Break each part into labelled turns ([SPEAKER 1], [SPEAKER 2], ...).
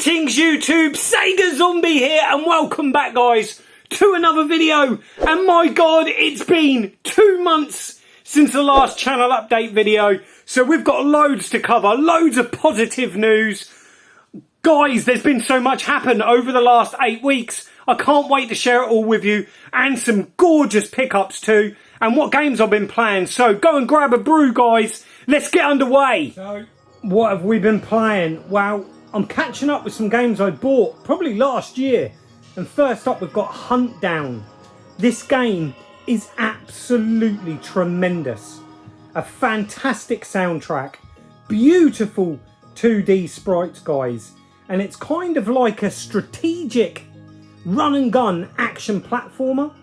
[SPEAKER 1] Greetings YouTube, Sega Zombie here and welcome back guys to another video. And my god, it's been 2 months since the last channel update video, so we've got loads to cover, loads of positive news. Guys, there's been so much happen over the last 8 weeks. I can't wait to share it all with you, and some gorgeous pickups too, and what games I've been playing. So go and grab a brew guys, let's get underway. So what have we been playing? Well, I'm catching up with some games I bought probably last year. And first up we've got Hunt Down. This game is absolutely tremendous. A fantastic soundtrack, beautiful 2D sprites guys, and it's kind of like a strategic run and gun action platformer.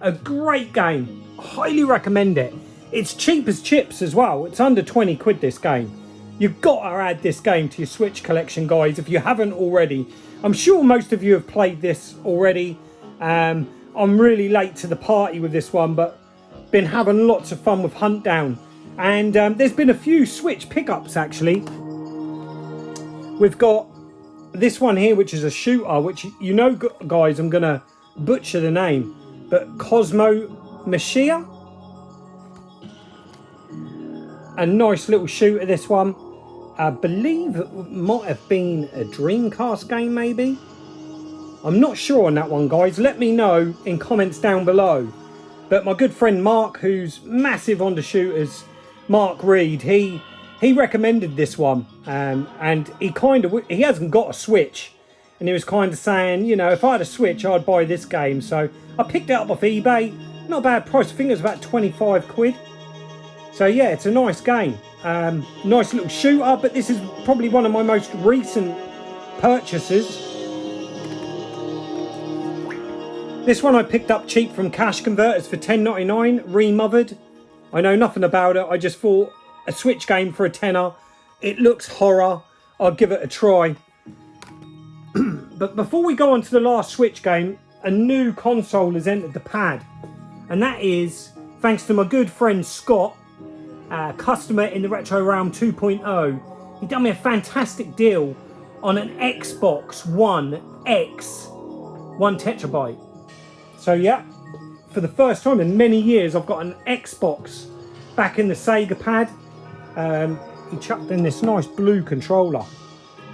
[SPEAKER 1] A great game, highly recommend it. It's cheap as chips as well, it's under 20 quid this game. You've got to add this game to your Switch collection guys if you haven't already. I'm sure most of you have played this already. I'm really late to the party with this one, but been having lots of fun with Hunt Down. And there's been a few Switch pickups actually. We've got this one here, which is a shooter, which you know guys, I'm going to butcher the name, but Cosmo Machia. A nice little shooter, this one. I believe it might have been a Dreamcast game maybe. I'm not sure on that one guys, let me know in comments down below. But my good friend Mark, who's massive on the shooters, Mark Reed, he recommended this one, and he hasn't got a Switch, and he was kind of saying, you know, if I had a Switch I'd buy this game. So I picked it up off eBay, not a bad price, I think it was about 25 quid. So yeah, it's a nice game, nice little shooter, but this is probably one of my most recent purchases. This one I picked up cheap from Cash Converters for $10.99, remothered. I know nothing about it, I just thought a Switch game for a tenner. It looks horror, I'll give it a try. But before we go on to the last Switch game, a new console has entered the pad. And that is, thanks to my good friend Scott, customer in the Retro Realm 2.0, he done me a fantastic deal on an Xbox One X 1 terabyte. So yeah, for the first time in many years I've got an Xbox back in the Sega pad. He chucked in this nice blue controller,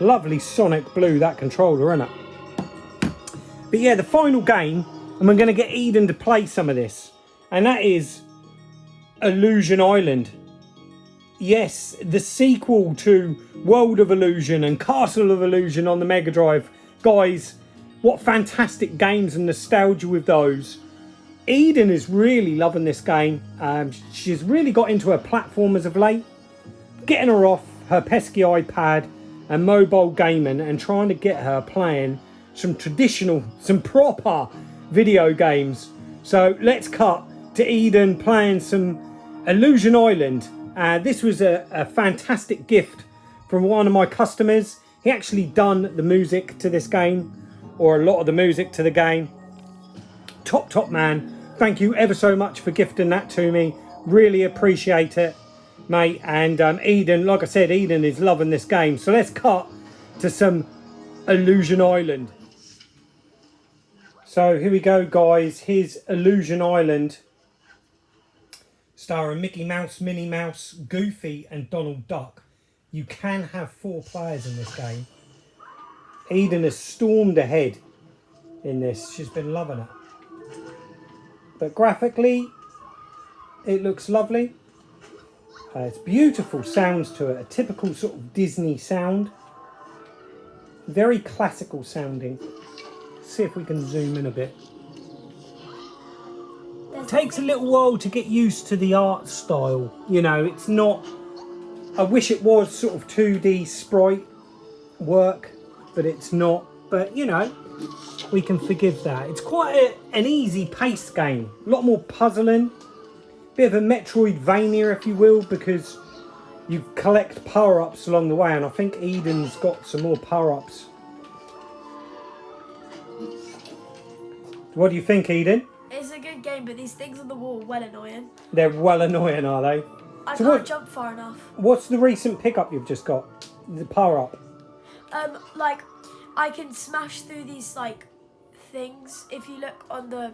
[SPEAKER 1] lovely sonic blue, that controller, isn't it? But yeah, the final game, and we're going to get Eden to play some of this, and that is Illusion Island. Yes, the sequel to World of Illusion and Castle of Illusion on the Mega Drive. Guys, what fantastic games and nostalgia with those. Eden is really loving this game. She's really got into her platformers of late. Getting her off her pesky iPad and mobile gaming and trying to get her playing some proper video games. So let's cut to Eden playing some Illusion Island. This was a fantastic gift from one of my customers. He actually done the music to this game, or a lot of the music to the game. Top man, thank you ever so much for gifting that to me, really appreciate it mate. And Eden, like I said, Eden is loving this game. So let's cut to some Illusion Island. So here we go guys, here's Illusion Island, starring Mickey Mouse, Minnie Mouse, Goofy and Donald Duck. You can have 4 players in this game. Eden has stormed ahead in this, she's been loving it. But graphically, it looks lovely. It's beautiful sounds to it, a typical sort of Disney sound. Very classical sounding. Let's see if we can zoom in a bit. It takes a little while to get used to the art style. You know, it's not, I wish it was sort of 2D sprite work, but it's not. But you know, we can forgive that. It's quite an easy paced game. A lot more puzzling. Bit of a Metroidvania, if you will, because you collect power-ups along the way, and I think Eden's got some more power-ups. What do you think, Eden?
[SPEAKER 2] It's a good game, but these things on the wall are well annoying.
[SPEAKER 1] They're well annoying, are they?
[SPEAKER 2] I can't jump far enough.
[SPEAKER 1] What's the recent pickup you've just got? The power-up?
[SPEAKER 2] Like, I can smash through these like things. If you look on the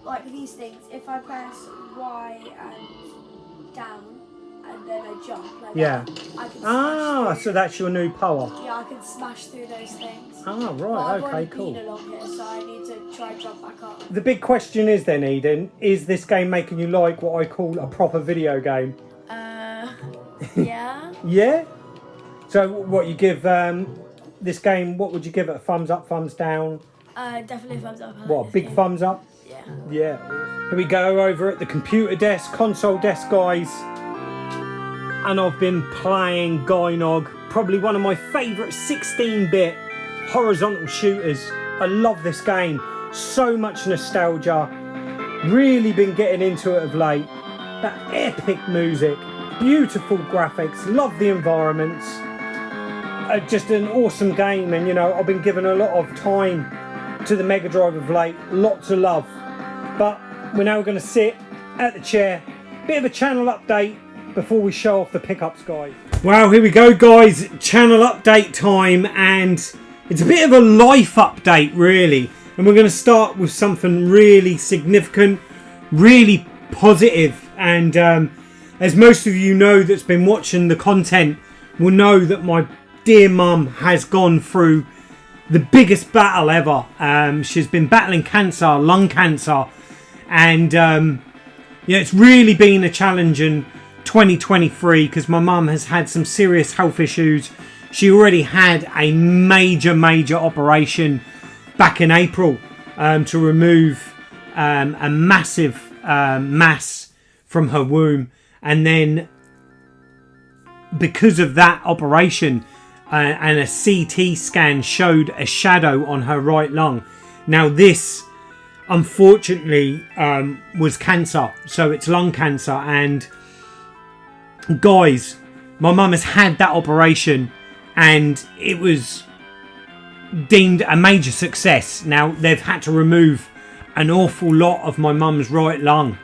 [SPEAKER 2] like these things, if I press Y and down and then I jump like that, I can smash through.
[SPEAKER 1] So that's your new power.
[SPEAKER 2] Yeah, I can smash through those things.
[SPEAKER 1] Ah,
[SPEAKER 2] But
[SPEAKER 1] right,
[SPEAKER 2] I've
[SPEAKER 1] okay,
[SPEAKER 2] already
[SPEAKER 1] cool.
[SPEAKER 2] been along here, so I need to try and jump back up.
[SPEAKER 1] The big question is then, Eden, is this game making you like what I call a proper video game?
[SPEAKER 2] Yeah.
[SPEAKER 1] Yeah? So what you give this game, what would you give it? A thumbs up, thumbs down?
[SPEAKER 2] Definitely thumbs up.
[SPEAKER 1] What, a big thumbs up?
[SPEAKER 2] Yeah.
[SPEAKER 1] Yeah. Here we go over at the computer desk, console desk, guys. And I've been playing Gynog, probably one of my favourite 16-bit horizontal shooters. I love this game. So much nostalgia. Really been getting into it of late. That epic music, beautiful graphics, love the environments. Just an awesome game, and you know, I've been giving a lot of time to the Mega Drive of late. Lots of love. But we're now going to sit at the chair. Bit of a channel update before we show off the pickups, guys. Wow, here we go, guys. Channel update time, and it's a bit of a life update, really. And we're going to start with something really significant, really positive. And as most of you know that's been watching the content will know that my dear mum has gone through the biggest battle ever. She's been battling cancer, lung cancer. And yeah, it's really been a challenging 2023 because my mum has had some serious health issues. She already had a major operation back in April to remove a massive mass from her womb, and then because of that operation and a CT scan showed a shadow on her right lung. Now this unfortunately was cancer, so it's lung cancer. And guys, my mum has had that operation and it was deemed a major success. Now they've had to remove an awful lot of my mum's right lung,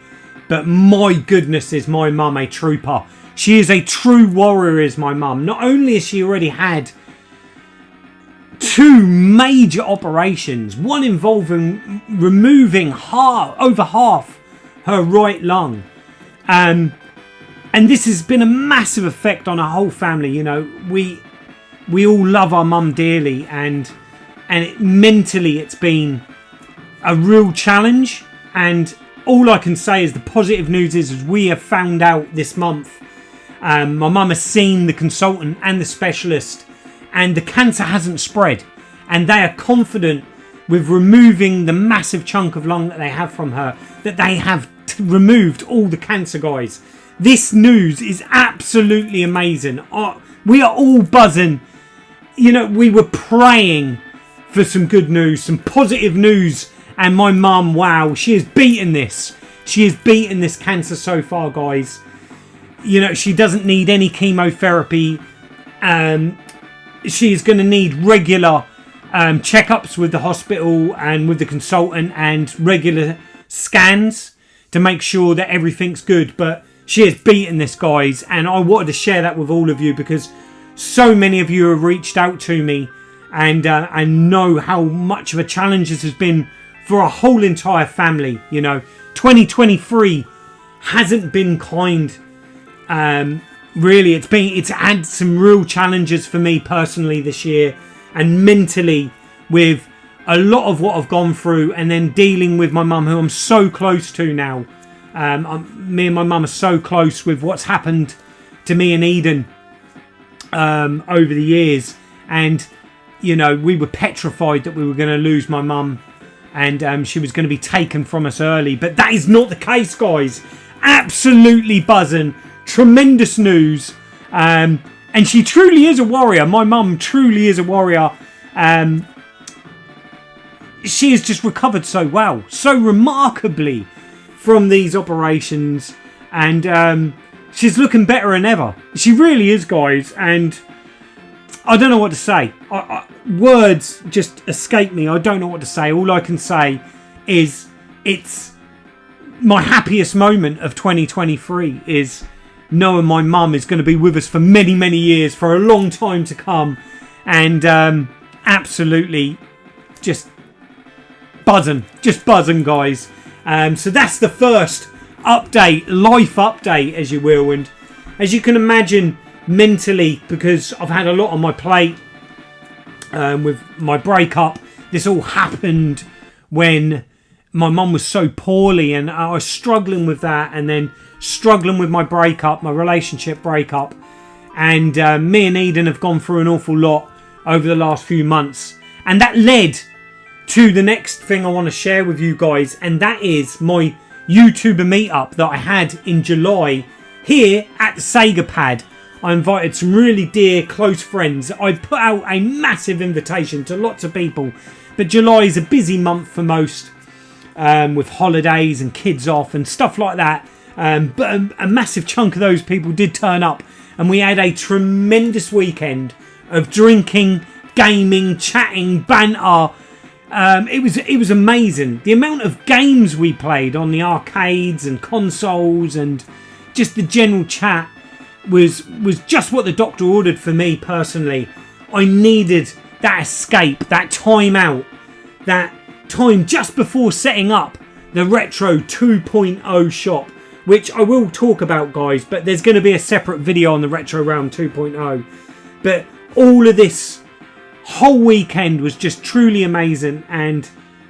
[SPEAKER 1] but my goodness, is my mum a trooper. She is a true warrior, is my mum. Not only has she already had 2 major operations, one involving removing over half her right lung, and this has been a massive effect on our whole family. You know, we all love our mum dearly, and mentally it's been a real challenge. And all I can say is the positive news is we have found out this month. My mum has seen the consultant and the specialist, and the cancer hasn't spread, and they are confident with removing the massive chunk of lung that they have from her that they have removed all the cancer, guys. This news is absolutely amazing. We are all buzzing. You know, we were praying for some good news, some positive news, and my mum, wow, she has beaten this. She has beaten this cancer so far, guys. You know, she doesn't need any chemotherapy. She is going to need regular checkups with the hospital and with the consultant, and regular scans to make sure that everything's good. But she has beaten this, guys, and I wanted to share that with all of you because so many of you have reached out to me, and I know how much of a challenge this has been for a whole entire family. You know, 2023 hasn't been kind. Really, it's had some real challenges for me personally this year, and mentally, with a lot of what I've gone through, and then dealing with my mum, who I'm so close to now. Me and my mum are so close with what's happened to me and Eden over the years, and you know, we were petrified that we were going to lose my mum, and she was going to be taken from us early, but that is not the case, guys. Absolutely buzzing. Tremendous news, and she truly is a warrior. My mum truly is a warrior. She has just recovered so well, so remarkably from these operations, and she's looking better than ever. She really is, guys, and I don't know what to say. Words just escape me. I don't know what to say. All I can say is it's my happiest moment of 2023 is knowing my mum is going to be with us for many years, for a long time to come, and absolutely just buzzing, guys. So that's the first update, life update, as you will. And as you can imagine, mentally, because I've had a lot on my plate with my breakup, this all happened when my mum was so poorly, and I was struggling with that, and then struggling with my breakup, my relationship breakup. And me and Eden have gone through an awful lot over the last few months, and that led to the next thing I want to share with you guys, and that is my YouTuber meetup that I had in July here at the Sega pad. I invited some really dear close friends. I put out a massive invitation to lots of people, but July is a busy month for most, with holidays and kids off and stuff like that. But a massive chunk of those people did turn up, and we had a tremendous weekend of drinking, gaming, chatting, banter. It was amazing. The amount of games we played on the arcades and consoles, and just the general chat was just what the doctor ordered for me personally. I needed that escape, that time out, that time just before setting up the Retro 2.0 shop, which I will talk about, guys, but there's going to be a separate video on the Retro Realm 2.0. But all of this whole weekend was just truly amazing, and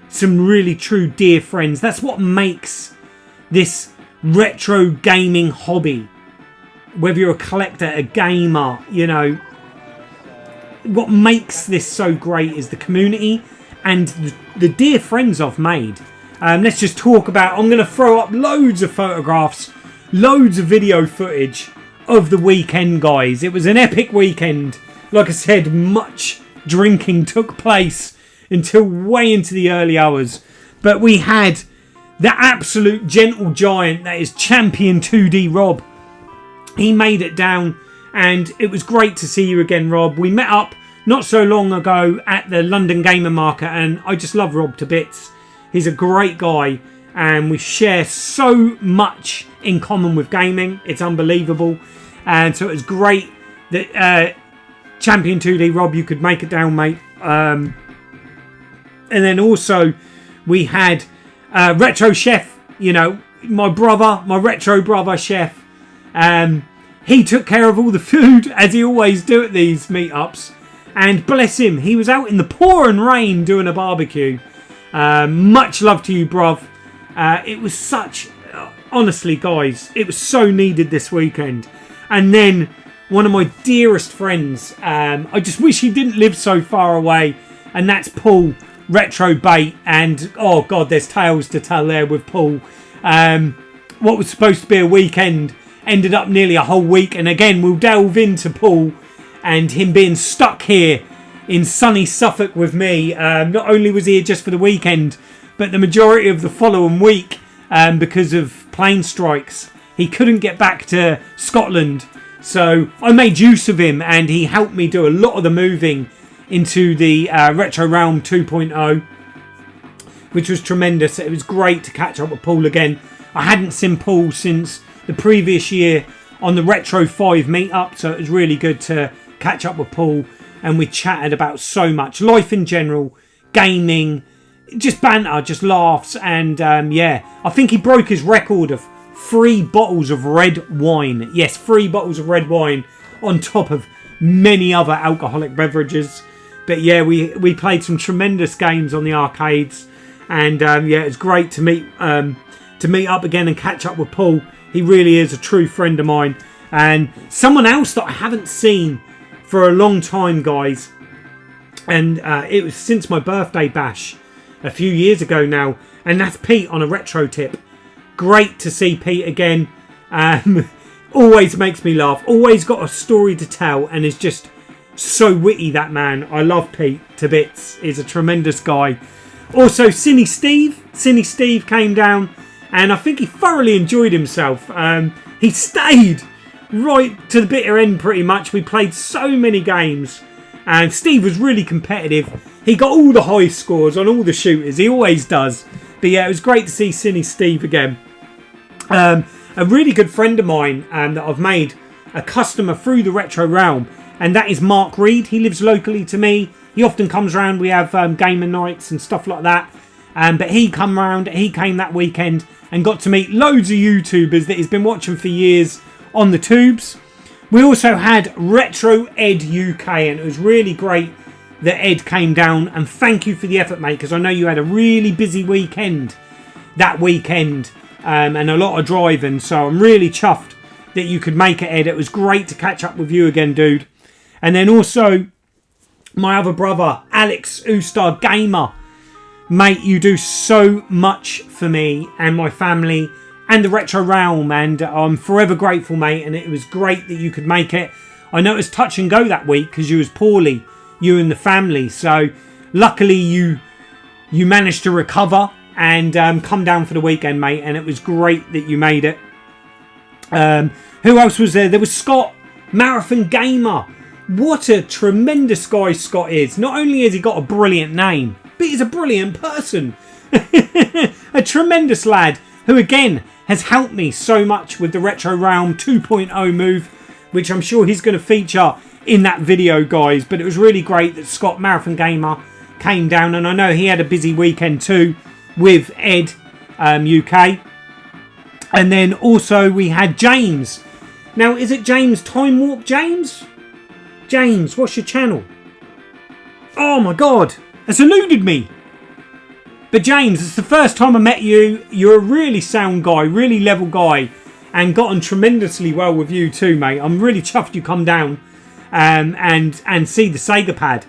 [SPEAKER 1] some really true dear friends. That's what makes this retro gaming hobby, whether you're a collector, a gamer, you know, what makes this so great is the community and the dear friends I've made. Let's just talk about, I'm going to throw up loads of photographs, loads of video footage of the weekend, guys. It was an epic weekend. Like I said, much drinking took place until way into the early hours. But we had the absolute gentle giant that is Champion 2D Rob. He made it down, and it was great to see you again, Rob. We met up not so long ago at the London Gamer Market, and I just love Rob to bits. He's a great guy, and we share so much in common with gaming. It's unbelievable. And so it was great that Champion 2D Rob, you could make it down, mate. And then also we had Retro Chef, you know, my brother, my retro brother Chef. He took care of all the food, as he always do at these meetups. And bless him, he was out in the pouring rain doing a barbecue. Much love to you, bruv. It was such, honestly, guys, it was so needed this weekend. And then one of my dearest friends, I just wish he didn't live so far away, and that's Paul, Retro Bait. And oh god, there's tales to tell there with Paul. What was supposed to be a weekend ended up nearly a whole week, and again we'll delve into Paul and him being stuck here in sunny Suffolk with me. Not only was he here just for the weekend, but the majority of the following week, because of plane strikes, he couldn't get back to Scotland. So I made use of him, and he helped me do a lot of the moving into the Retro Realm 2.0, which was tremendous. It was great to catch up with Paul again. I hadn't seen Paul since the previous year on the Retro 5 meetup, so it was really good to catch up with Paul, and we chatted about so much, life in general, gaming, just banter, just laughs. And yeah, I think he broke his record of 3 bottles of red wine. Yes, 3 bottles of red wine on top of many other alcoholic beverages. But yeah, we played some tremendous games on the arcades, and yeah, it's great to meet up again and catch up with Paul. He really is a true friend of mine, and someone else that I haven't seen for a long time, guys. And it was since my birthday bash a few years ago now, and that's Pete on a retro tip. Great to see Pete again. Always makes me laugh. Always got a story to tell, and is just so witty, that man. I love Pete to bits. He's a tremendous guy. Also, Cinny Steve came down, and I think he thoroughly enjoyed himself. He stayed right to the bitter end pretty much. We played so many games, and Steve was really competitive. He got all the high scores on all the shooters. He always does. But yeah, it was great to see Cinny Steve again. A really good friend of mine that I've made a customer through the Retro Realm, and that is Mark Reed. He lives locally to me. He often comes around. We have gamer nights and stuff like that. But he came that weekend and got to meet loads of YouTubers that he's been watching for years on the tubes. We also had Retro Ed UK, and it was really great that Ed came down. And thank you for the effort, mate, because I know you had a really busy weekend that weekend and a lot of driving. So I'm really chuffed that you could make it, Ed. It was great to catch up with you again, dude. And then also my other brother, Alex Ustar Gamer. Mate, you do so much for me and my family and the Retro Realm, and I'm forever grateful, mate, and it was great that you could make it. I know it was touch and go that week because you was poorly, you and the family, so luckily you managed to recover and come down for the weekend, mate, and it was great that you made it. Who else was there? There was Scott, Marathon Gamer. What a tremendous guy Scott is. Not only has he got a brilliant name, but he's a brilliant person. A tremendous lad who, again, has helped me so much with the Retro Realm 2.0 move, which I'm sure he's going to feature in that video, guys. But it was really great that Scott, Marathon Gamer, came down. And I know he had a busy weekend too with Ed UK. And then also we had James. Now, is it James Time Warp James? James, what's your channel? Oh my God, it's eluded me. But James, it's the first time I met you. You're a really sound guy, really level guy, and got on tremendously well with you too, mate. I'm really chuffed you come down and see the Sega pad.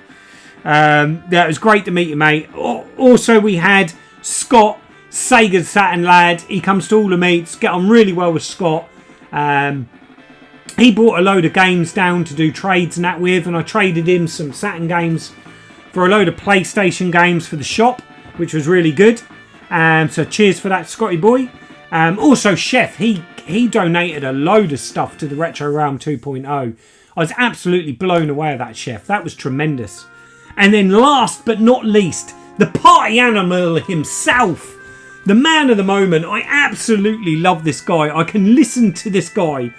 [SPEAKER 1] Yeah, it was great to meet you, mate. Also, we had Scott, Sega Saturn lad. He comes to all the meets. Get on really well with Scott. He brought a load of games down to do trades and that with, and I traded him some Saturn games for a load of PlayStation games for the shop, which was really good. So cheers for that, Scotty boy. Also, Chef, he donated a load of stuff to the Retro Realm 2.0. I was absolutely blown away at that, Chef. That was tremendous. And then last but not least, the party animal himself, the man of the moment. I absolutely love this guy. I can listen to this guy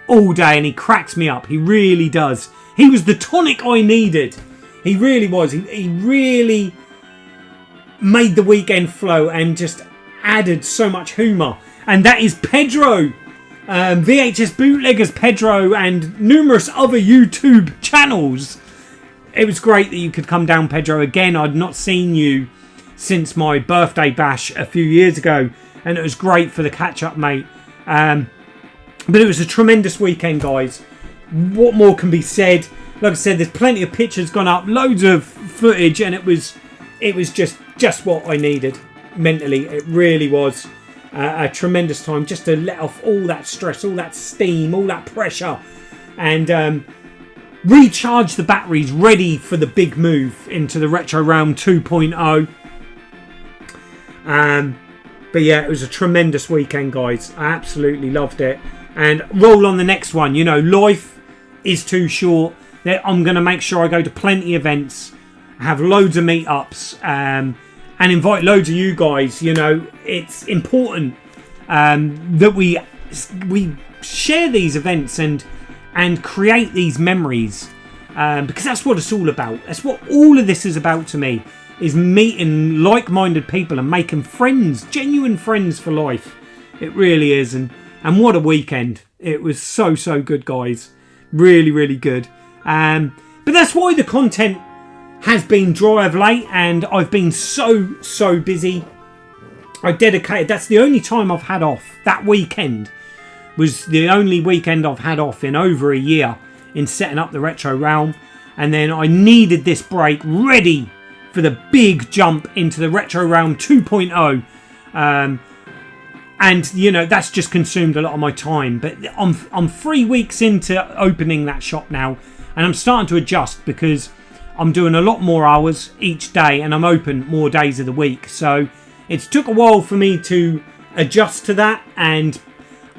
[SPEAKER 1] all day and he cracks me up. He really does. He was the tonic I needed. He really was. He really made the weekend flow and just added so much humour. And that is Pedro. VHS Bootleggers Pedro and numerous other YouTube channels. It was great that you could come down, Pedro. Again, I'd not seen you since my birthday bash a few years ago. And it was great for the catch-up, mate. But it was a tremendous weekend, guys. What more can be said? Like I said, there's plenty of pictures gone up, loads of footage, and it was just what I needed mentally. It really was a tremendous time just to let off all that stress, all that steam, all that pressure, and recharge the batteries, ready for the big move into the Retro Realm 2.0. But yeah, it was a tremendous weekend, guys. I absolutely loved it. And roll on the next one. You know, life is too short. I'm going to make sure I go to plenty of events, have loads of meetups, and invite loads of you guys. You know, it's important that we share these events and create these memories, because that's what it's all about. That's what all of this is about to me, is meeting like-minded people and making friends, genuine friends for life. It really is. And what a weekend. It was so good, guys. Really, really good. But that's why the content has been dry of late, and I've been so busy. That's the only time I've had off. That weekend was the only weekend I've had off in over a year in setting up the Retro Realm. And then I needed this break ready for the big jump into the Retro Realm 2.0. And, you know, that's just consumed a lot of my time. But I'm 3 weeks into opening that shop now. And I'm starting to adjust because I'm doing a lot more hours each day. And I'm open more days of the week. So it's took a while for me to adjust to that. And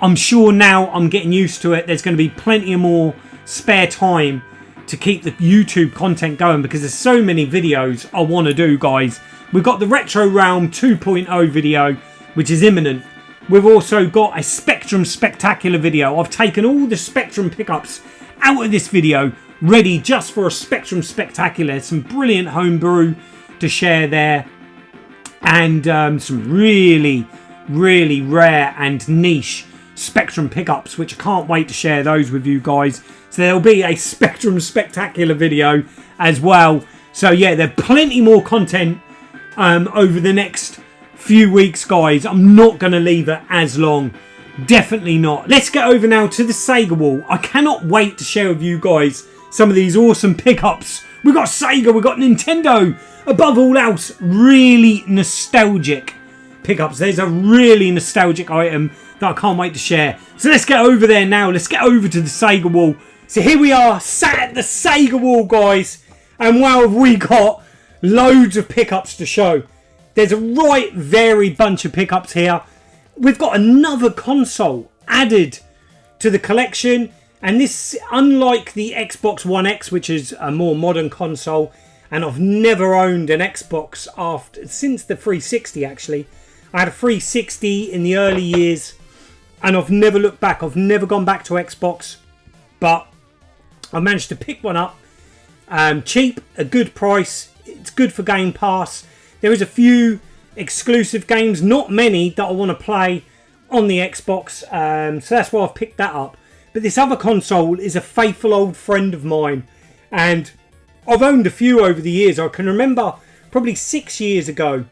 [SPEAKER 1] I'm sure now I'm getting used to it. There's going to be plenty of more spare time to keep the YouTube content going. Because there's so many videos I want to do, guys. We've got the Retro Realm 2.0 video, which is imminent. We've also got a Spectrum Spectacular video. I've taken all the Spectrum pickups out of this video, ready just for a Spectrum Spectacular. Some brilliant homebrew to share there, and some really rare and niche Spectrum pickups, which I can't wait to share those with you guys. So there'll be a Spectrum Spectacular video as well. So yeah, there's plenty more content over the next few weeks, guys. I'm not going to leave it as long. Definitely not. Let's get over now to the Sega wall. I cannot wait to share with you guys some of these awesome pickups. We've got Sega, we've got Nintendo. Above all else, really nostalgic pickups. There's a really nostalgic item that I can't wait to share. So let's get over there now. Let's get over to the Sega wall. So here we are, sat at the Sega wall, guys. And wow, have we got loads of pickups to show. There's a right varied bunch of pickups here. We've got another console added to the collection. And this, unlike the Xbox One X, which is a more modern console, and I've never owned an Xbox since the 360 actually. I had a 360 in the early years, and I've never looked back. I've never gone back to Xbox, but I managed to pick one up. Cheap, a good price. It's good for Game Pass. There is a few exclusive games, not many, that I want to play on the Xbox. So that's why I've picked that up. But this other console is a faithful old friend of mine, and I've owned a few over the years. I can remember probably 6 years ago,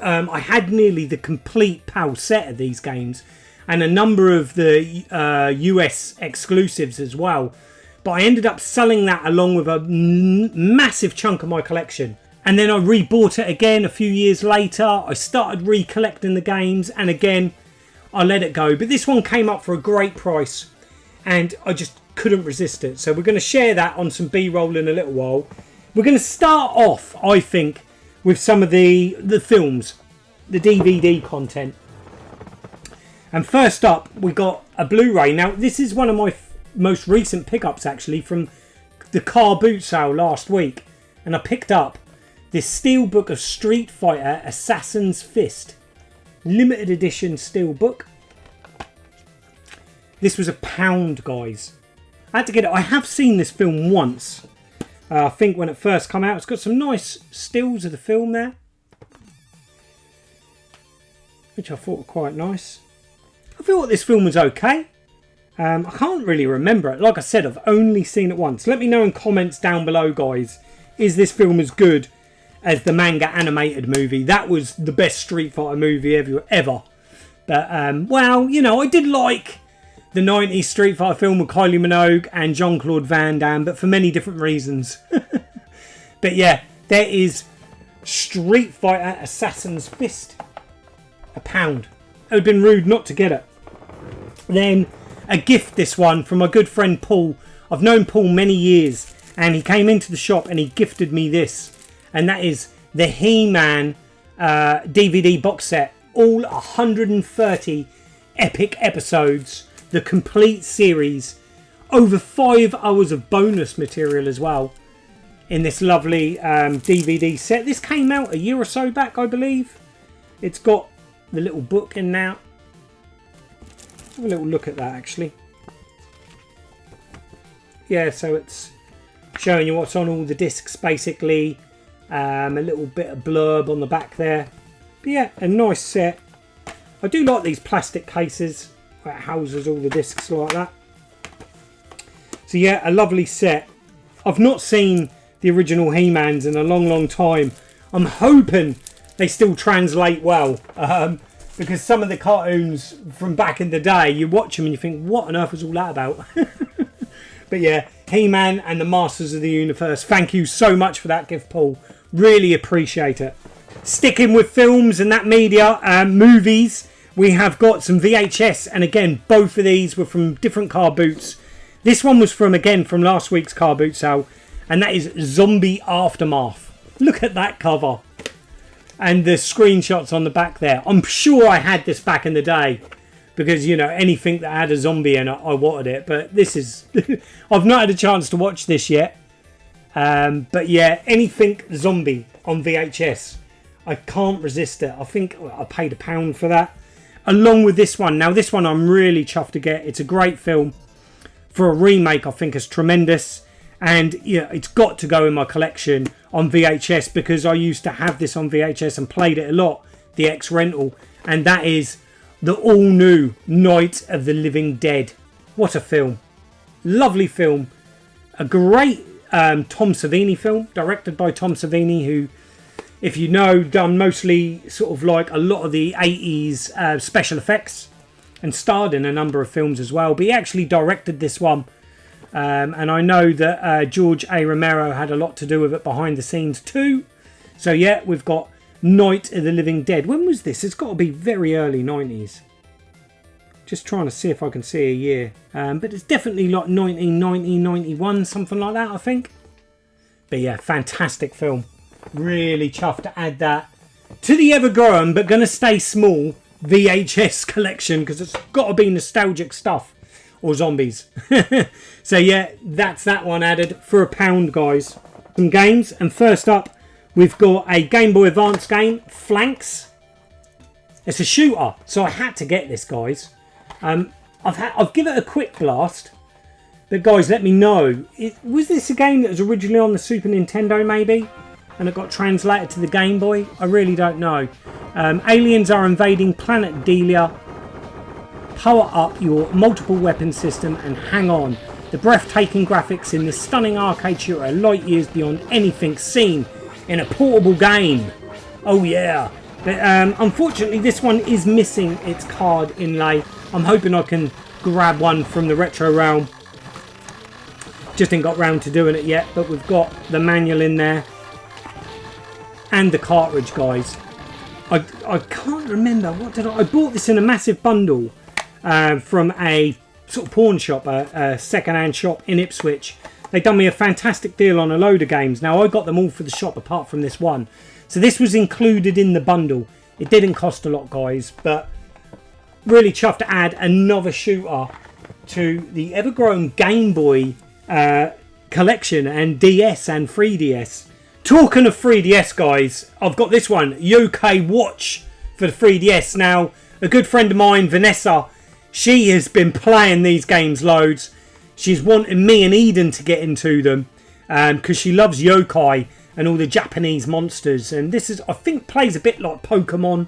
[SPEAKER 1] I had nearly the complete PAL set of these games, and a number of the US exclusives as well. But I ended up selling that along with a massive chunk of my collection. And then I rebought it again a few years later. I started recollecting the games, and again, I let it go. But this one came up for a great price, and I just couldn't resist it. So we're going to share that on some B-roll in a little while. We're going to start off, I think, with some of the films, the DVD content. And first up, we got a Blu-ray. Now, this is one of my most recent pickups, actually, from the car boot sale last week. And I picked up this steelbook of Street Fighter Assassin's Fist. Limited edition steelbook. This was £1, guys. I had to get it. I have seen this film once. I think when it first came out. It's got some nice stills of the film there, which I thought were quite nice. I thought this film was okay. I can't really remember it. Like I said, I've only seen it once. Let me know in comments down below, guys. Is this film as good as the manga animated movie? That was the best Street Fighter movie ever. But, well, you know, I did like the 90s Street Fighter film with Kylie Minogue and Jean-Claude Van Damme, but for many different reasons. But yeah, there is Street Fighter Assassin's Fist. £1. It would have been rude not to get it. Then a gift, this one, from my good friend Paul. I've known Paul many years, and he came into the shop and he gifted me this. And that is the He-Man DVD box set. All 130 epic episodes. The complete series. Over 5 hours of bonus material as well. In this lovely DVD set. This came out a year or so back, I believe. It's got the little book in now. Have a little look at that, actually. Yeah, so it's showing you what's on all the discs, basically. A little bit of blurb on the back there. But yeah, a nice set. I do like these plastic cases where it houses all the discs like that. So yeah, a lovely set. I've not seen the original He-Mans in a long time. I'm hoping they still translate well. Because some of the cartoons from back in the day, you watch them and you think, what on earth was all that about? But yeah, He-Man and the Masters of the Universe. Thank you so much for that gift, Paul. Really appreciate it. Sticking with films and that media, movies, we have got some VHS. And again, both of these were from different car boots. This one was from last week's car boot sale. And that is Zombie Aftermath. Look at that cover. And the screenshots on the back there. I'm sure I had this back in the day. Because, you know, anything that had a zombie in it, I wanted it. But this is... I've not had a chance to watch this yet. But yeah, anything zombie on VHS. I can't resist it. I think I paid £1 for that. Along with this one. Now, this one I'm really chuffed to get. It's a great film. for a remake, I think is tremendous. And yeah, it's got to go in my collection on VHS, because I used to have this on VHS and played it a lot, the X rental. And that is the all-new Night of the Living Dead. What a film. Lovely film. A great Tom Savini film, directed by Tom Savini, who, if you know, done mostly sort of like a lot of the 80s special effects and starred in a number of films as well. But he actually directed this one. And I know that George A. Romero had a lot to do with it behind the scenes too. So yeah, we've got Night of the Living Dead. When was this? It's got to be very early 90s. Just trying to see if I can see a year. But it's definitely like 1990, 91, something like that, I think. But yeah, fantastic film. Really chuffed to add that to the ever-growing, but going to stay small, VHS collection, because it's got to be nostalgic stuff. Or zombies. So yeah, that's that one added for £1, guys. Some games, and first up, we've got a Game Boy Advance game, Flanks. It's a shooter, so I had to get this, guys. I've given it a quick blast, but guys, let me know. Was this a game that was originally on the Super Nintendo, maybe, and it got translated to the Game Boy? I really don't know. Aliens are invading planet Delia. Power up your multiple weapon system and hang on. The breathtaking graphics in this stunning arcade shooter are light years beyond anything seen in a portable game. Oh yeah. But unfortunately this one is missing its card inlay. I'm hoping I can grab one from the Retro Realm. Just ain't got round to doing it yet, but we've got the manual in there. And the cartridge, guys. I can't remember. What did I bought this in a massive bundle. From a sort of pawn shop, a second-hand shop in Ipswich. They done me a fantastic deal on a load of games. Now I got them all for the shop apart from this one. So this was included in the bundle. It didn't cost a lot, guys, but really chuffed to add another shooter to the ever-growing Game Boy collection, and DS and 3DS. Talking of 3DS, guys, I've got this one, Yokai Watch for the 3DS. Now, a good friend of mine, Vanessa, she has been playing these games loads. She's wanting me and Eden to get into them because she loves yokai and all the Japanese monsters. And this is, I think, plays a bit like Pokemon.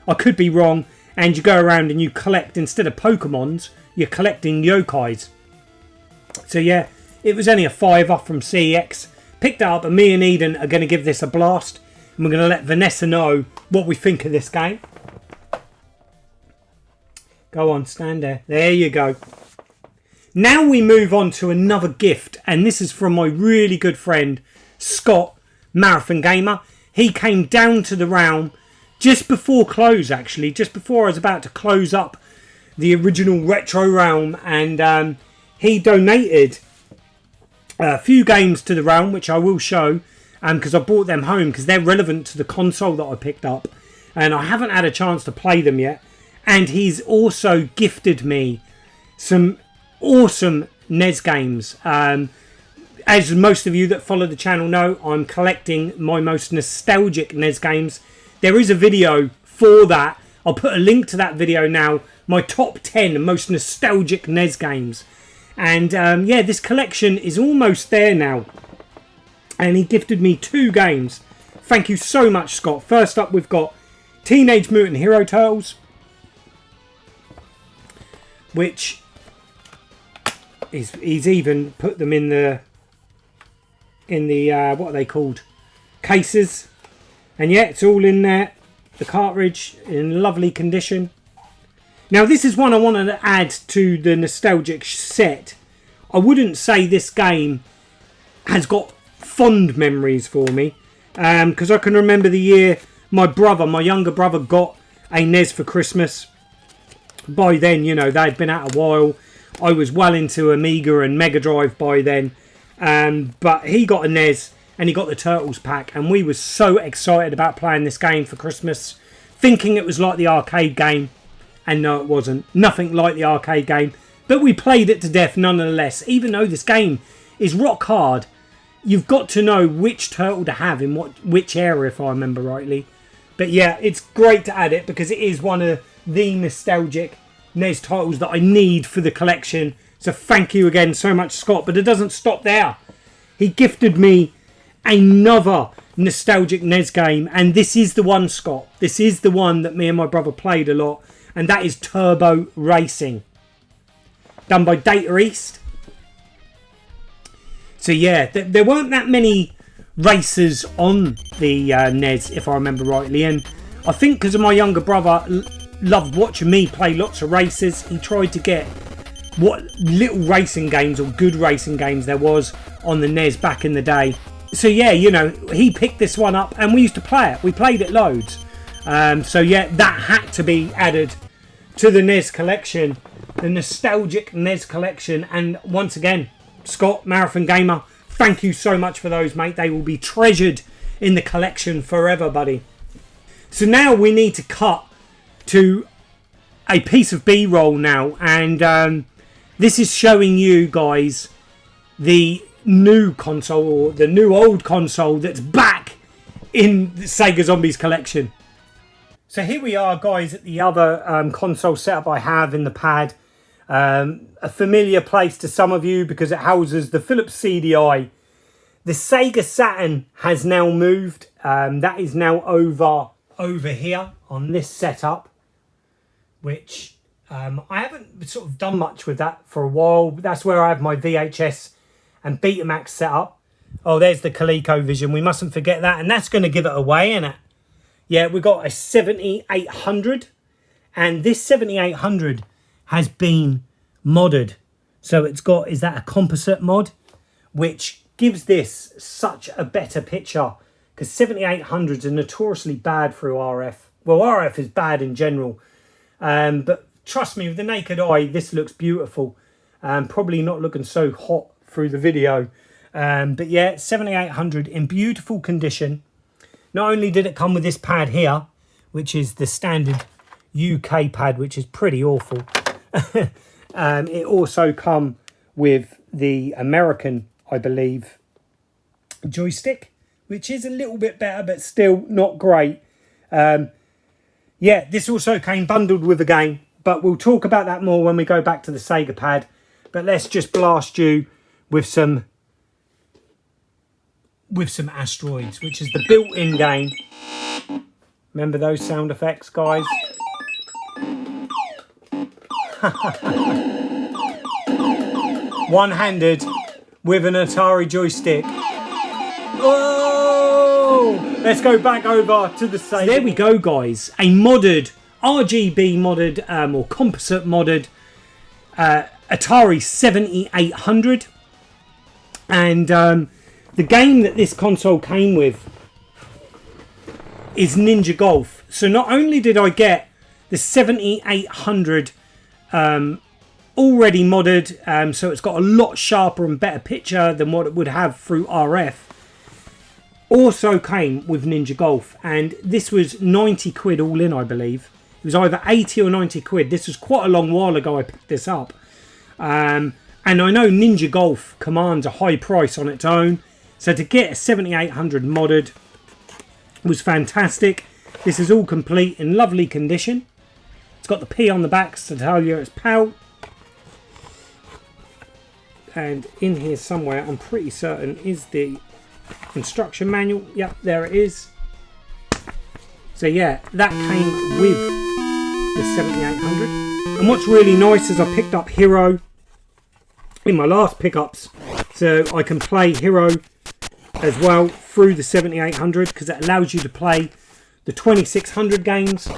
[SPEAKER 1] I could be wrong. And you go around and you collect, instead of Pokemons, you're collecting yokais. So yeah, it was only a £5 from CEX. Picked it up, and me and Eden are going to give this a blast. And we're going to let Vanessa know what we think of this game. Go on, stand there. There you go. Now we move on to another gift. And this is from my really good friend, Scott, Marathon Gamer. He came down to the realm just before close, actually. Just before I was about to close up the original Retro Realm. And he donated a few games to the realm, which I will show. Because I brought them home because they're relevant to the console that I picked up. And I haven't had a chance to play them yet. And he's also gifted me some awesome NES games. As most of you that follow the channel know, I'm collecting my most nostalgic NES games. There is a video for that. I'll put a link to that video now. My top 10 most nostalgic NES games. And yeah, this collection is almost there now. And he gifted me 2 games. Thank you so much, Scott. First up, we've got Teenage Mutant Hero Turtles, which he's even put them in the what are they called, cases. And yeah, it's all in there, the cartridge in lovely condition. Now this is one I wanted to add to the nostalgic set. I wouldn't say this game has got fond memories for me, because I can remember the year my younger brother got a NES for Christmas. By then, you know, they'd been out a while. I was well into Amiga and Mega Drive by then. But he got a NES and he got the Turtles pack. And we were so excited about playing this game for Christmas, thinking it was like the arcade game. And no, it wasn't. Nothing like the arcade game. But we played it to death nonetheless. Even though this game is rock hard, you've got to know which turtle to have in which area, if I remember rightly. But yeah, it's great to add it because it is one of the nostalgic NES titles that I need for the collection. So So thank you again so much, Scott. But it doesn't stop there. He gifted me another nostalgic NES game, and this is the one, Scott. This is the one that me and my brother played a lot, and that is Turbo Racing, done by Data East. So yeah, there weren't that many racers on the NES, if I remember rightly, and I think because of my younger brother loved watching me play lots of races, he tried to get what little racing games or good racing games there was on the NES back in the day. So yeah, you know, he picked this one up and we used to play it. We played it loads. So yeah, that had to be added to the NES collection, the nostalgic NES collection. And once again, Scott, Marathon Gamer, thank you so much for those, mate. They will be treasured in the collection forever, buddy. So now we need to cut to a piece of B-roll now, and this is showing you guys the new console, or the new old console that's back in the Sega Zombies collection. So here we are, guys, at the other console setup I have in the pad. A familiar place to some of you because it houses the Philips CDI. The Sega Saturn has now moved. That is now over here on this setup, which I haven't sort of done much with that for a while. That's where I have my VHS and Betamax set up. Oh, there's the ColecoVision. We mustn't forget that, and that's going to give it away, isn't it? Yeah, we've got a 7800, and this 7800 has been modded. So it's got, is that a composite mod? Which gives this such a better picture, because 7800s are notoriously bad through RF. Well, RF is bad in general, but trust me, with the naked eye, this looks beautiful. Probably not looking so hot through the video. But yeah, 7800 in beautiful condition. Not only did it come with this pad here, which is the standard UK pad, which is pretty awful. It also come with the American, I believe, joystick, which is a little bit better, but still not great. Yeah, this also came bundled with the game, but we'll talk about that more when we go back to the Sega pad. But let's just blast you with some Asteroids, which is the built-in game. Remember those sound effects, guys? One-handed with an Atari joystick. Oh! Let's go back over to the Sega. There we go, guys. A modded, RGB modded, or composite modded Atari 7800. And the game that this console came with is Ninja Golf. So not only did I get the 7800 already modded, so it's got a lot sharper and better picture than what it would have through RF, also came with Ninja Golf, and this was 90 quid all in, I believe. It was either 80 or 90 quid. This was quite a long while ago I picked this up. And I know Ninja Golf commands a high price on its own, so to get a 7800 modded was fantastic. This is all complete in lovely condition. It's got the P on the back to tell you it's PAL. And in here somewhere, I'm pretty certain, is the instruction manual. Yep, there it is. So yeah, that came with the 7800. And what's really nice is I picked up Hero in my last pickups, so I can play Hero as well through the 7800, because it allows you to play the 2600 games.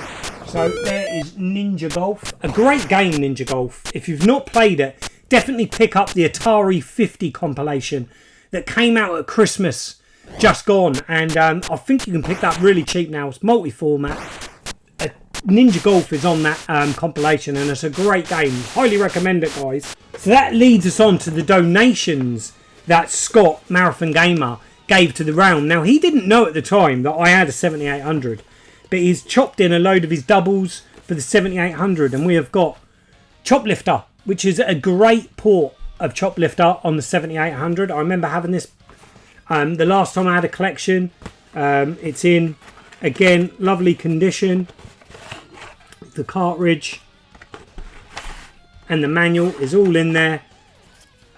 [SPEAKER 1] So there is Ninja Golf, a great game, Ninja Golf. If you've not played it, definitely pick up the Atari 50 compilation that came out at Christmas just gone, and I think you can pick that really cheap now. It's multi-format. Ninja Golf is on that compilation, and it's a great game. Highly recommend it, guys. So that leads us on to the donations that Scott, Marathon Gamer, gave to the realm. Now, he didn't know at the time that I had a 7800, but he's chopped in a load of his doubles for the 7800, and we have got Choplifter, which is a great port of Choplifter on the 7800. I remember having this the last time I had a collection. It's in, again, lovely condition. The cartridge and the manual is all in there.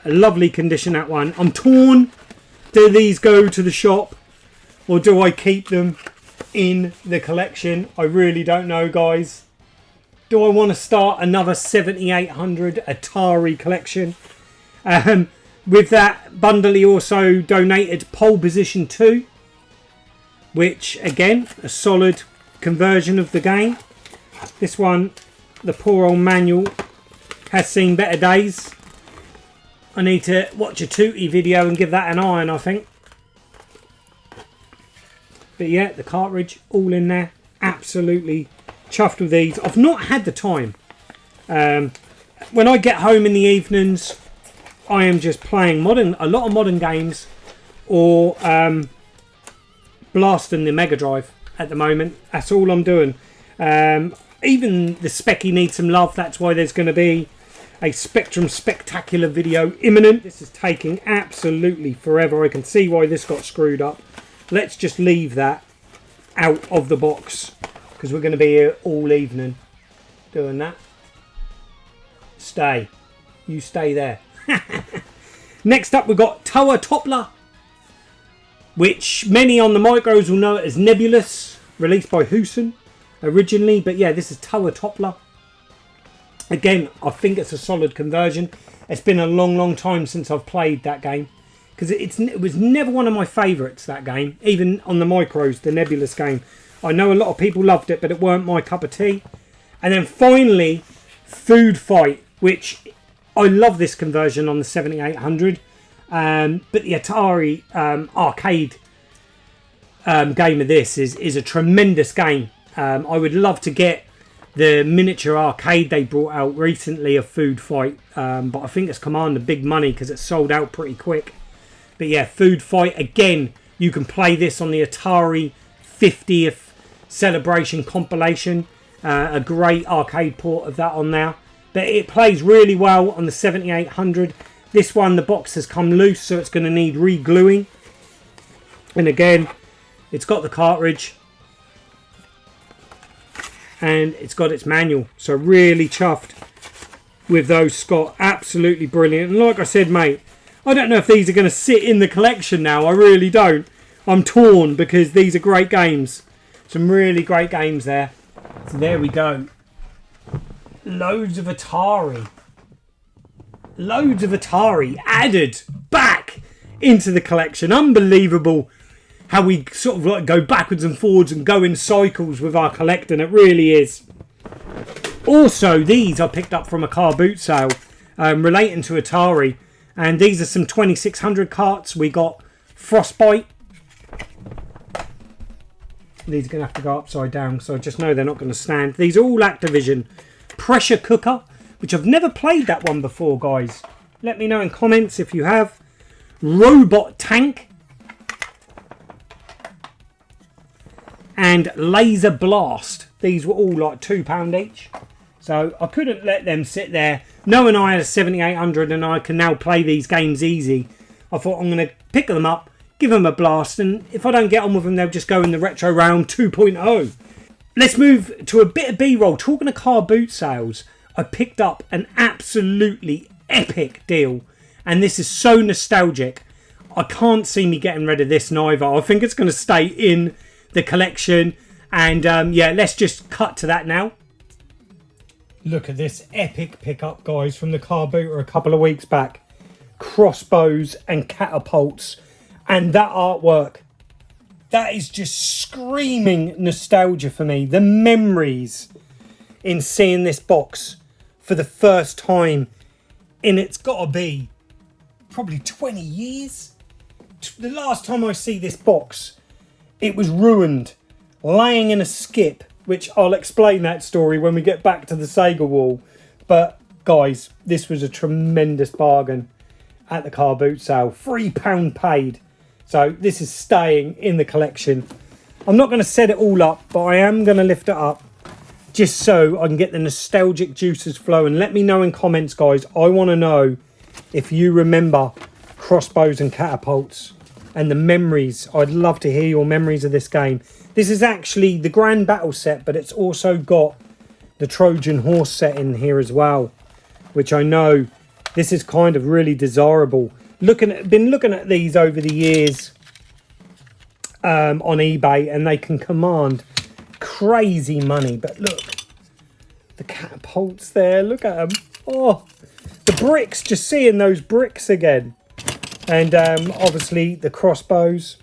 [SPEAKER 1] A lovely condition, that one. I'm torn. Do these go to the shop or do I keep them in the collection? I really don't know, guys. Do I want to start another 7800 Atari collection? With that bundle, he also donated Pole Position 2, which again, a solid conversion of the game. This one, the poor old manual, has seen better days. I need to watch a Tootie video and give that an iron, I think. But yeah, the cartridge all in there. Absolutely chuffed with these. I've not had the time. When I get home in the evenings, I am just playing a lot of modern games, or blasting the Mega Drive at the moment. That's all I'm doing. Even the Specky needs some love. That's why there's going to be a Spectrum Spectacular video imminent. This is taking absolutely forever. I can see why this got screwed up. Let's just leave that out of the box, because we're going to be here all evening doing that. Stay. You stay there. Next up, we've got Tower Toppler, which many on the micros will know it as Nebulous, released by Hoosen originally. But yeah, this is Tower Toppler. Again, I think it's a solid conversion. It's been a long time since I've played that game, because it was never one of my favourites, that game. Even on the micros, the Nebulous game. I know a lot of people loved it, but it weren't my cup of tea. And then finally, Food Fight, which I love this conversion on the 7800. But the Atari arcade game of this is a tremendous game. I would love to get the miniature arcade they brought out recently of Food Fight. But I think it's commanded big money because it's sold out pretty quick. But yeah, Food Fight, again, you can play this on the Atari 50th celebration compilation. A great arcade port of that on there. But it plays really well on the 7800. This one, the box has come loose, so it's going to need re-gluing. And again, it's got the cartridge. And it's got its manual. So really chuffed with those, Scott. Absolutely brilliant. And like I said, mate, I don't know if these are going to sit in the collection now. I really don't. I'm torn, because these are great games. Some really great games there. So there we go. Loads of Atari. Loads of Atari added back into the collection. Unbelievable how we sort of like go backwards and forwards and go in cycles with our collecting. It really is. Also, these I picked up from a car boot sale relating to Atari. And these are some 2600 carts. We got Frostbite. These are going to have to go upside down, so I just know they're not going to stand. These are all Activision. Pressure Cooker, which I've never played that one before, guys. Let me know in comments if you have. Robot Tank. And Laser Blast. These were all like £2 each. So I couldn't let them sit there. Knowing I had a 7800 and I can now play these games easy, I thought I'm going to pick them up, give them a blast, and if I don't get on with them, they'll just go in the Retro Round 2.0. Let's move to a bit of B-roll. Talking of car boot sales, I picked up an absolutely epic deal, and this is so nostalgic. I can't see me getting rid of this neither. I think it's going to stay in the collection, and yeah, let's just cut to that now. Look at this epic pickup, guys, from the car booter a couple of weeks back. Crossbows and catapults, and that artwork. That is just screaming nostalgia for me. The memories in seeing this box for the first time, and it's got to be probably 20 years. The last time I see this box, it was ruined, laying in a skip, which I'll explain that story when we get back to the Sega wall. But guys, this was a tremendous bargain at the car boot sale. £3 paid. So this is staying in the collection. I'm not going to set it all up, but I am going to lift it up just so I can get the nostalgic juices flowing. Let me know in comments, guys. I want to know if you remember crossbows and catapults and the memories. I'd love to hear your memories of this game. This is actually the Grand Battle set, but it's also got the Trojan Horse set in here as well, which I know This is kind of really desirable. Been looking at these over the years on eBay, and they can command crazy money. But look, the catapults there, look at them. Oh, the bricks, just seeing those bricks again. And obviously the crossbows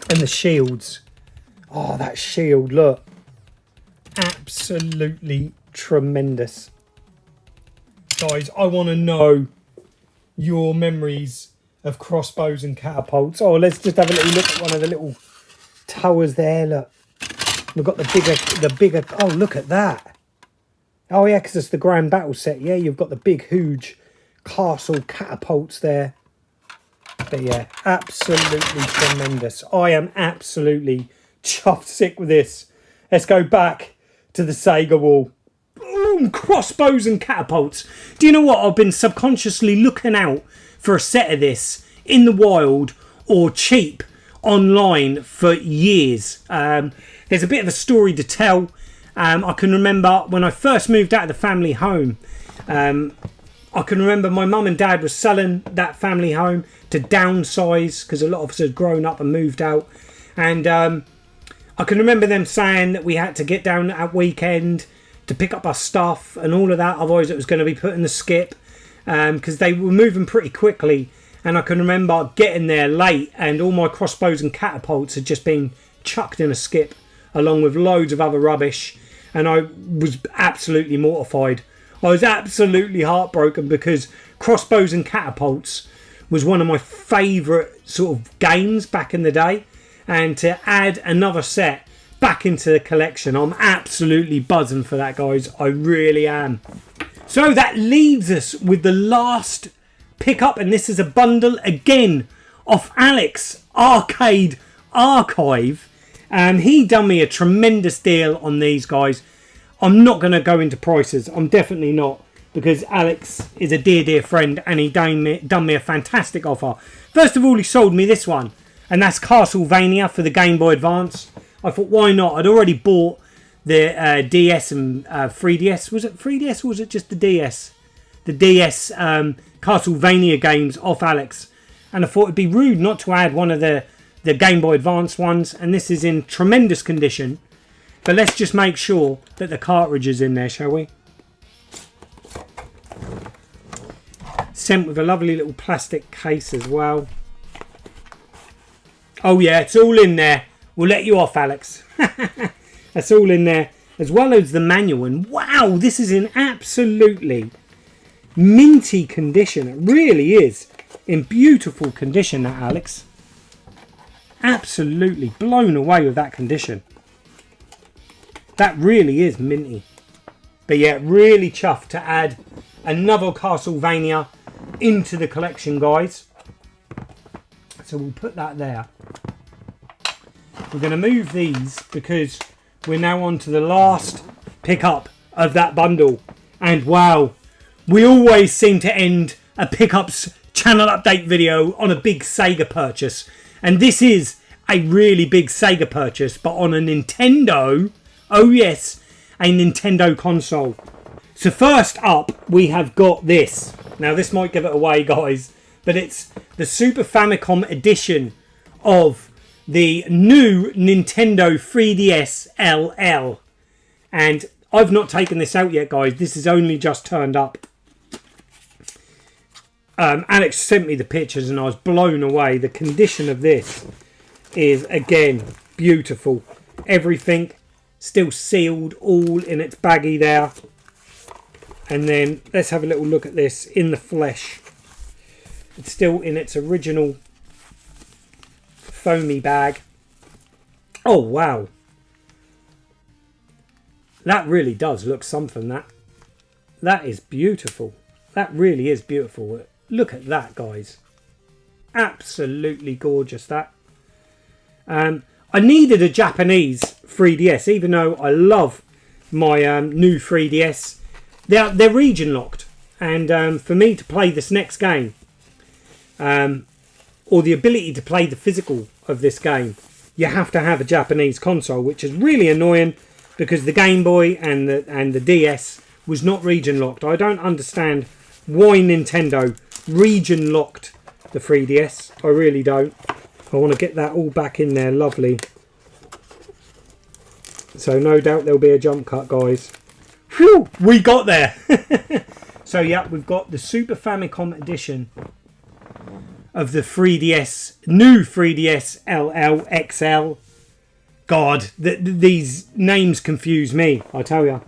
[SPEAKER 1] and the shields. Oh, that shield, look. Absolutely tremendous. Guys, I want to know your memories of crossbows and catapults. Oh, let's just have a little look at one of the little towers there. Look, we've got the bigger. Oh, look at that. Oh yeah, because it's the grand battle set. Yeah, you've got the big, huge castle catapults there. But yeah, absolutely tremendous. I am absolutely chuffed sick with this. Let's go back to the Sega wall. Boom, crossbows and catapults. Do you know what? I've been subconsciously looking out for a set of this in the wild or cheap online for years. There's a bit of a story to tell. I can remember when I first moved out of the family home. I can remember my mum and dad were selling that family home to downsize because a lot of us had grown up and moved out. And I can remember them saying that we had to get down at weekend to pick up our stuff and all of that, otherwise it was going to be put in the skip, because they were moving pretty quickly. And I can remember getting there late and all my crossbows and catapults had just been chucked in a skip along with loads of other rubbish, and I was absolutely mortified. I was absolutely heartbroken because crossbows and catapults was one of my favourite sort of games back in the day, and to add another set back into the collection, I'm absolutely buzzing for that, guys. I really am. So that leaves us with the last pickup, and this is a bundle again off Alex Arcade Archive. He done me a tremendous deal on these, guys. I'm not going to go into prices. I'm definitely not, because Alex is a dear friend and he done me a fantastic offer. First of all, he sold me this one, and that's Castlevania for the Game Boy Advance. I thought, why not? I'd already bought the DS and 3DS. Was it 3DS or was it just the DS? The DS Castlevania games off Alex. And I thought it'd be rude not to add one of the Game Boy Advance ones. And this is in tremendous condition. But let's just make sure that the cartridge is in there, shall we? Sent with a lovely little plastic case as well. Oh yeah, it's all in there. We'll let you off, Alex. That's all in there, as well as the manual. And wow, this is in absolutely minty condition. It really is in beautiful condition, that, Alex. Absolutely blown away with that condition. That really is minty. But yeah, really chuffed to add another Castlevania into the collection, guys. So we'll put that there. We're going to move these because we're now on to the last pickup of that bundle. And wow, we always seem to end a pickups channel update video on a big Sega purchase. And this is a really big Sega purchase, but on a Nintendo. Oh yes, a Nintendo console. So first up, we have got this. Now this might give it away, guys, but it's the Super Famicom edition of the new Nintendo 3DS LL. And I've not taken this out yet, guys. This has only just turned up. Alex sent me the pictures and I was blown away. The condition of this is, again, beautiful. Everything still sealed, all in its baggie there. And then let's have a little look at this in the flesh. It's still in its original foamy bag. Oh wow, that really does look something. That is beautiful. That really is beautiful. Look at that, guys. Absolutely gorgeous. That I needed a Japanese 3DS, even though I love my new 3DS. They're region locked, and for me to play this next game, or the ability to play the physical of this game, you have to have a Japanese console, which is really annoying because the Game Boy and the DS was not region locked. I don't understand Why Nintendo region locked the 3DS? I really don't. I want to get that all back in there. Lovely. So no doubt there'll be a jump cut, guys. Phew, we got there. So yeah, we've got the Super Famicom edition of the 3DS, new 3DS LL XL. God, these names confuse me, I tell you.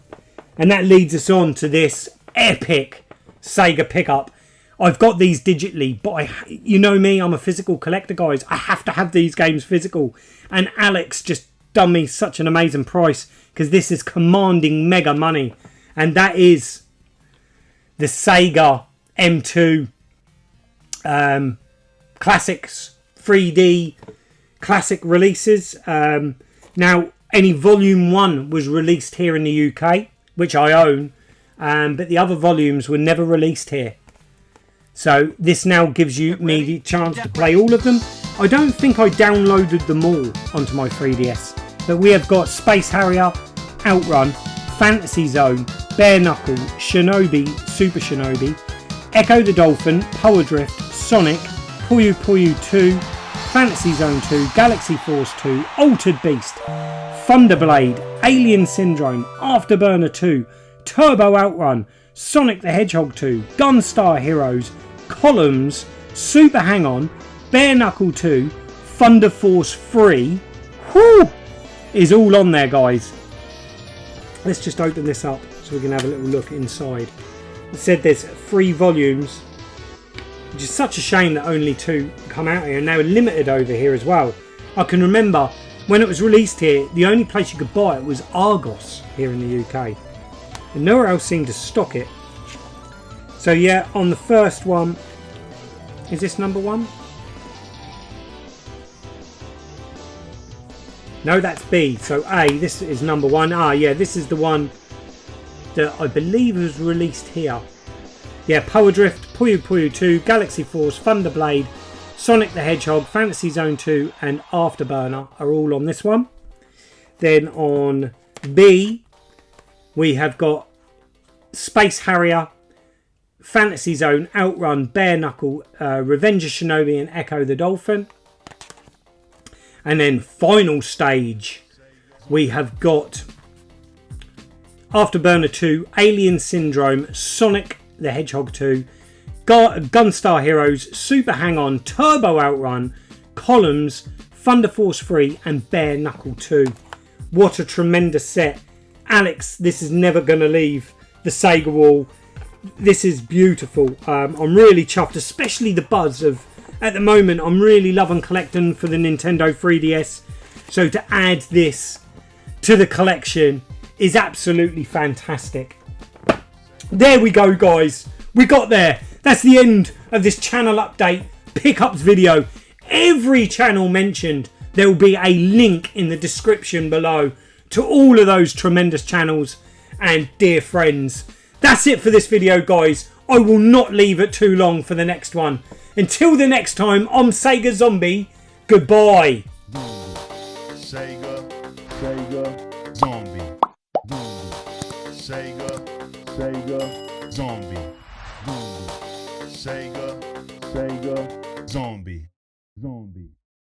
[SPEAKER 1] And that leads us on to this epic Sega pickup. I've got these digitally, but you know me, I'm a physical collector, guys. I have to have these games physical. And Alex just done me such an amazing price, because this is commanding mega money. And that is the Sega M2 Classics 3D Classic releases. Now, any Volume 1 was released here in the UK, which I own, but the other volumes were never released here. So this now gives me the chance to play all of them. I don't think I downloaded them all onto my 3DS, but we have got Space Harrier, Outrun, Fantasy Zone, Bare Knuckle, Shinobi, Super Shinobi, Echo the Dolphin, Power Drift, Sonic, Puyo Puyo 2, Fantasy Zone 2, Galaxy Force 2, Altered Beast, Thunderblade, Alien Syndrome, Afterburner 2, Turbo Outrun, Sonic the Hedgehog 2, Gunstar Heroes, Columns, Super Hang-On, Bare Knuckle 2, Thunder Force 3. Whoo! Is all on there, guys. Let's just open this up so we can have a little look inside. It said there's 3 volumes, which is such a shame that only 2 come out here, and they were limited over here as well. I can remember when it was released here, the only place you could buy it was Argos here in the UK, and nowhere else seemed to stock it. So yeah, on the first one, is this number 1? No, that's B. So A, this is number 1. Ah, yeah, this is the one that I believe was released here. Yeah, Power Drift, Puyo Puyo 2, Galaxy Force, Thunderblade, Sonic the Hedgehog, Fantasy Zone 2 and Afterburner are all on this one. Then on B, we have got Space Harrier, Fantasy Zone, Outrun, Bare Knuckle, Revenge of Shinobi and Echo the Dolphin. And then final stage, we have got Afterburner 2, Alien Syndrome, Sonic the Hedgehog 2, Gunstar Heroes, Super Hang-On, Turbo Outrun, Columns, Thunder Force 3 and Bare Knuckle 2. What a tremendous set. Alex, this is never going to leave the Sega wall. This is beautiful. I'm really chuffed, especially the buzz of, at the moment, I'm really loving collecting for the Nintendo 3DS. So to add this to the collection is absolutely fantastic. There we go, guys. We got there. That's the end of this channel update pickups video. Every channel mentioned, there will be a link in the description below to all of those tremendous channels and dear friends. That's it for this video, guys. I will not leave it too long for the next one. Until the next time, I'm Sega Zombie. Goodbye.